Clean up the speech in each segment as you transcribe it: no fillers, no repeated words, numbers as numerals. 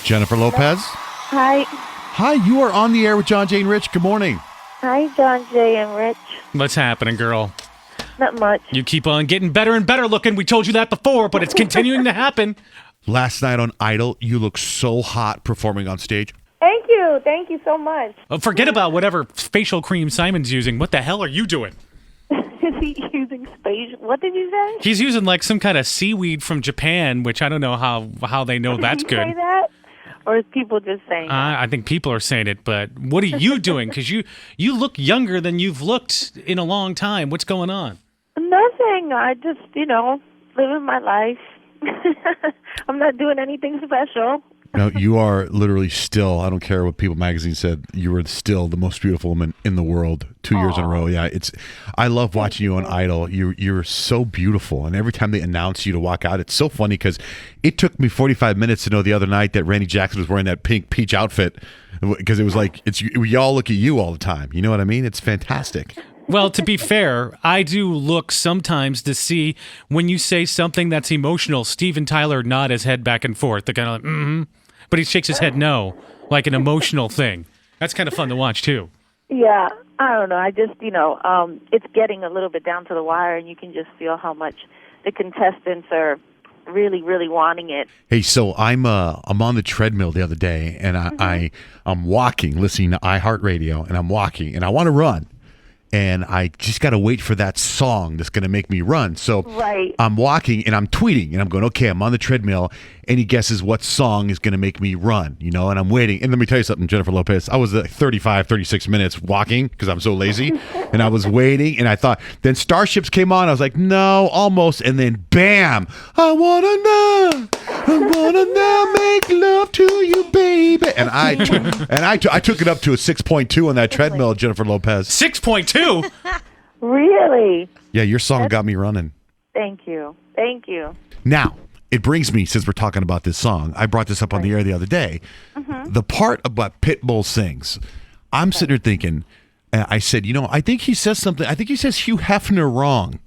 Jennifer Lopez. Hi. Hi, you are on the air with Johnjay and Rich. Good morning. Hi, Johnjay and Rich. What's happening, girl? Not much. You keep on getting better and better looking. We told you that before, but it's continuing to happen. Last night on Idol, you look so hot performing on stage. Thank you. Thank you so much. Forget about whatever facial cream Simon's using. What the hell are you doing? Is he using space? What did you say? He's using like some kind of seaweed from Japan, which I don't know how they know that's Did you good. say that? Or is people just saying that? I think people are saying it, but what are you doing? Because you look younger than you've looked in a long time. What's going on? Nothing. I just, living my life. I'm not doing anything special. No, you are literally still, I don't care what People Magazine said, you were still the most beautiful woman in the world 2 years in a row. Yeah, I love watching you on Idol. You're so beautiful. And every time they announce you to walk out, it's so funny because it took me 45 minutes to know the other night that Randy Jackson was wearing that pink peach outfit because it was like, we all look at you all the time. You know what I mean? It's fantastic. Well, to be fair, I do look sometimes to see when you say something that's emotional, Steven Tyler nod his head back and forth. They're kind of like, mm-hmm. But he shakes his head no, like an emotional thing. That's kind of fun to watch, too. Yeah, I don't know. I just, it's getting a little bit down to the wire, and you can just feel how much the contestants are really, really wanting it. Hey, so I'm on the treadmill the other day, and I'm walking, listening to iHeartRadio, and I'm walking, and I want to run. And I just got to wait for that song that's going to make me run. So right. I'm walking and I'm tweeting and I'm going, okay, I'm on the treadmill. And he guesses what song is going to make me run, and I'm waiting. And let me tell you something, Jennifer Lopez. I was 36 minutes walking because I'm so lazy. And I was waiting and I thought, then Starships came on. I was like, no, almost. And then bam, I want to now make love to you, baby. And I took it up to a 6.2 on that treadmill, Jennifer Lopez. 6.2? Really? Yeah, your song got me running. Thank you. Thank you. Now, it brings me, since we're talking about this song, I brought this up on the air the other day. Mm-hmm. The part about Pitbull sings, I'm sitting there thinking, I said, I think he says something. I think he says Hugh Hefner wrong.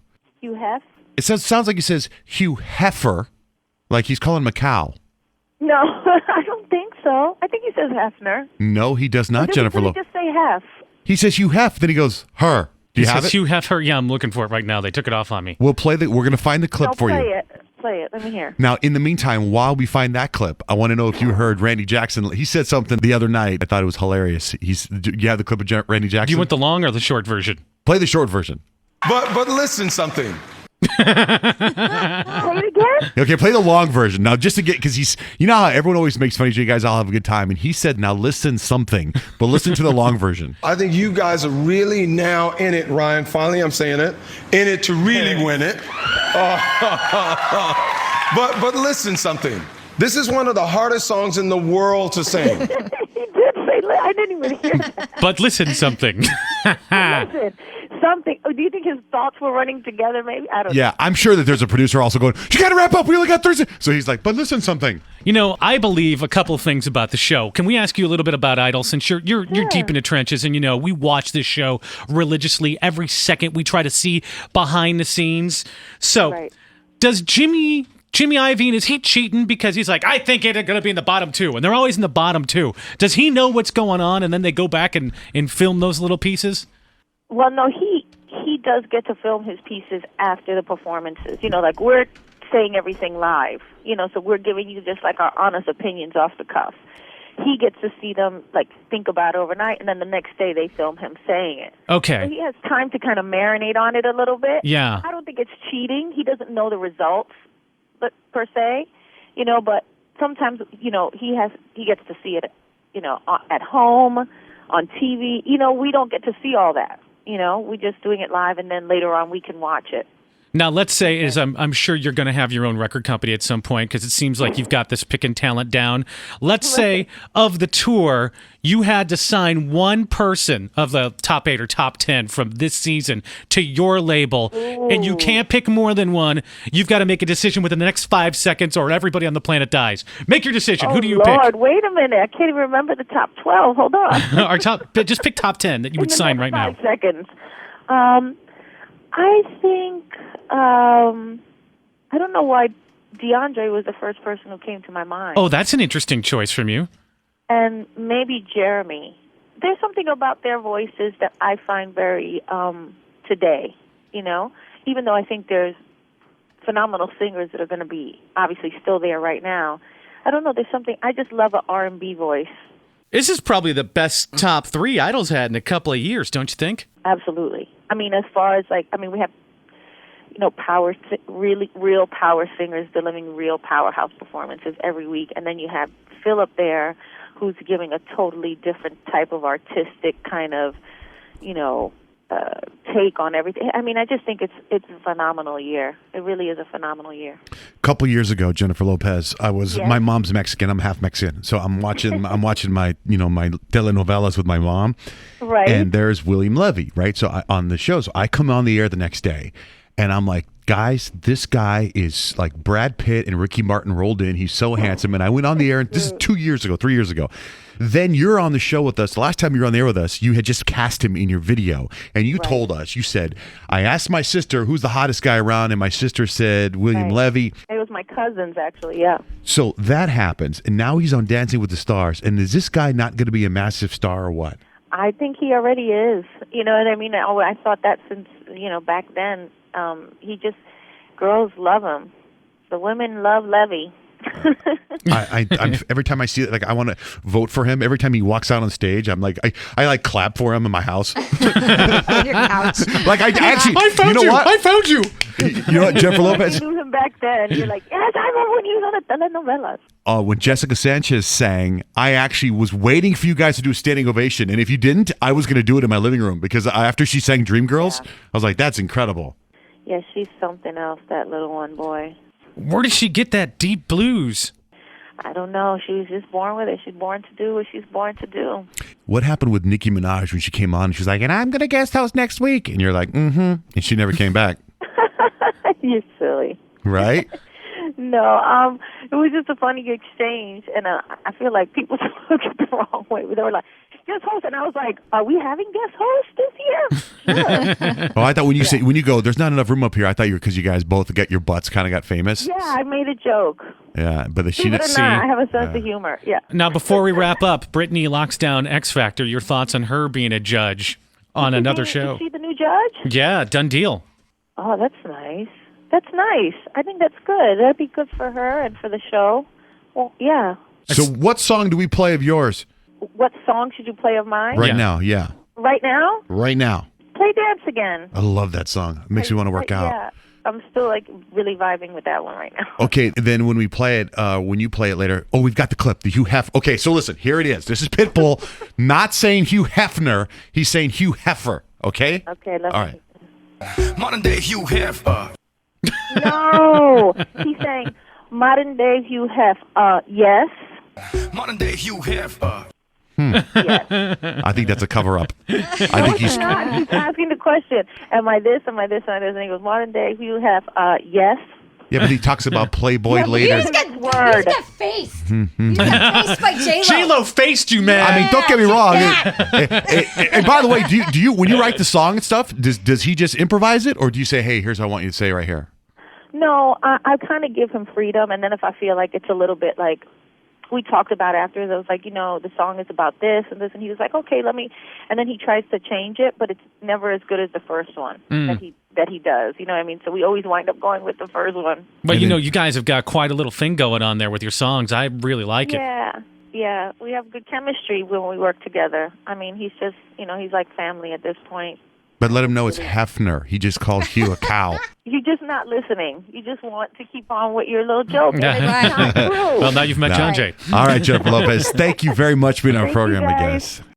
Hugh Hef? It sounds like he says Hugh Heifer, like he's calling him a cow. No, I don't think so. I think he says Hefner. No, he does not, Jennifer Lopez. Just say Hef. He says Hugh Hef, then he goes, her. Do you have it? Hugh Hefner? Yeah, I'm looking for it right now. They took it off on me. We're going to find the clip for you. Play it. Let me hear. Now, in the meantime, while we find that clip, I want to know if you heard Randy Jackson. He said something the other night. I thought it was hilarious. You have the clip of Randy Jackson? Do you want the long or the short version? Play the short version. But listen something. Play it again? Okay, play the long version. Now, just to get, because he's, how everyone always makes fun of you guys all have a good time. And he said, now listen something, but listen to the long version. I think you guys are really now in it, Ryan. Finally, I'm saying it. In it to really win it. But listen something. This is one of the hardest songs in the world to sing. He did say, I didn't even hear that. But listen something. Listen. Something. Oh, do you think his thoughts were running together? Maybe I don't know. Yeah, I'm sure that there's a producer also going, you got to wrap up. We only got Thursday. So he's like, but listen something. I believe a couple of things about the show. Can we ask you a little bit about Idol, since you're deep in the trenches, and we watch this show religiously every second. We try to see behind the scenes. So, does Jimmy Iovine, is he cheating because he's like, I think it's going to be in the bottom two, and they're always in the bottom two? Does he know what's going on, and then they go back and film those little pieces? Well, no, he does get to film his pieces after the performances. Like we're saying everything live, so we're giving you just like our honest opinions off the cuff. He gets to see them, like, think about it overnight, and then the next day they film him saying it. Okay. So he has time to kind of marinate on it a little bit. Yeah. I don't think it's cheating. He doesn't know the results, but per se, but sometimes, he gets to see it, at home, on TV. We don't get to see all that. We're just doing it live, and then later on we can watch it. Now, let's say, I'm sure you're going to have your own record company at some point, because it seems like you've got this picking talent down. Let's say of the tour, you had to sign one person of the top 8 or top 10 from this season to your label, and you can't pick more than one. You've got to make a decision within the next 5 seconds, or everybody on the planet dies. Make your decision. Who do you Lord, pick? Wait a minute. I can't even remember the top 12. Hold on. Just pick top 10 that you would sign right now. 5 seconds. I think, I don't know why DeAndre was the first person who came to my mind. Oh, that's an interesting choice from you. And maybe Jeremy. There's something about their voices that I find very today, you know, even though I think there's phenomenal singers that are going to be obviously still there right now. I don't know, there's something, I just love an R&B voice. This is probably the best top 3 Idol's had in a couple of years, don't you think? Absolutely. I mean, as far as we have, you know, really real power singers delivering real powerhouse performances every week, and then you have Philip there, who's giving a totally different type of artistic kind of, you know, take on everything. I mean, I just think it's a phenomenal year. It really is a phenomenal year. A couple years ago, Jennifer Lopez, my mom's Mexican. I'm half Mexican, so I'm watching my my telenovelas with my mom, right? And there's William Levy, right? So on the show, so I come on the air the next day, and I'm like, guys, this guy is like Brad Pitt and Ricky Martin rolled in. He's so handsome. And I went on the air, and this is 3 years ago. Then you're on the show with us. The last time you were on the air with us, you had just cast him in your video. And you told us, you said, I asked my sister, who's the hottest guy around? And my sister said, William Levy. It was my cousins, actually, yeah. So that happens. And now he's on Dancing with the Stars. And is this guy not going to be a massive star or what? I think he already is. You know what I mean? I thought that since, you know, back then. Girls love him. The women love Levy. I'm every time I see it, like I want to vote for him. Every time he walks out on stage, I'm like, I like clap for him in my house. On your couch. Like I actually, I found you. What? I found you. You know what, Jennifer Lopez? You knew him back then. You're like, yes, I remember when he was on the telenovelas. When Jessica Sanchez sang, I actually was waiting for you guys to do a standing ovation, and if you didn't, I was going to do it in my living room because after she sang Dreamgirls, I was like, that's incredible. Yeah, she's something else, that little one, boy. Where did she get that deep blues? I don't know. She was just born with it. She's born to do what she's born to do. What happened with Nicki Minaj when she came on? She was like, and I'm going to guest host next week. And you're like, mm-hmm. And she never came back. You're silly. Right? No, it was just a funny exchange. And I feel like people took it the wrong way. They were like, guest host, and I was like, are we having guest hosts this year? Sure. Oh, I thought when you go, there's not enough room up here. I thought you were because you guys both got your butts kind of got famous. Yeah, I made a joke. Yeah, but she didn't see. I have a sense of humor. Yeah. Now, before we wrap up, Brittany locks down X Factor. Your thoughts on her being a judge on another show? Is she the new judge? Yeah, done deal. Oh, that's nice. That's nice. I think that's good. That'd be good for her and for the show. Well, yeah. So, what song do we play of yours? What song should you play of mine? Right now, yeah. Right now? Right now. Play Dance Again. I love that song. It makes me want to work out. Yeah. I'm still like really vibing with that one right now. Okay, then when we play it, when you play it later, we've got the clip. The Hugh Hef. Okay, so listen, here it is. This is Pitbull, not saying Hugh Hefner. He's saying Hugh Heffer. Okay. Okay. Let's All right. Modern day Hugh Hefner. No, he's saying modern day Hugh Hef. Yes. Modern day Hugh Hefner. Yes. I think that's a cover up. I think he's. Not. He's asking the question. Am I this? Am I this? Am I this? And he goes, modern day Hugh Hef. Yes. Yeah, but he talks about Playboy later. He's got faced. He's got faced by J-Lo. J-Lo faced you, man. I mean, don't get me wrong. And by the way, do you when you write the song and stuff, does he just improvise it, or do you say, "Hey, here's what I want you to say right here"? No, I kind of give him freedom, and then if I feel like it's a little bit like we talked about after, I was like, the song is about this and this, and he was like, okay, let me, and then he tries to change it, but it's never as good as the first one that he does. You know what I mean? So we always wind up going with the first one. But you guys have got quite a little thing going on there with your songs. I really like it. Yeah, we have good chemistry when we work together. I mean, he's just, he's like family at this point. But let him know it's Hefner. He just called Hugh a cow. You're just not listening. You just want to keep on with your little joke. And it's not true. Well, now you've met Johnjay. All right, Jennifer Lopez. Thank you very much for being on our Thank program, you I guys. guess.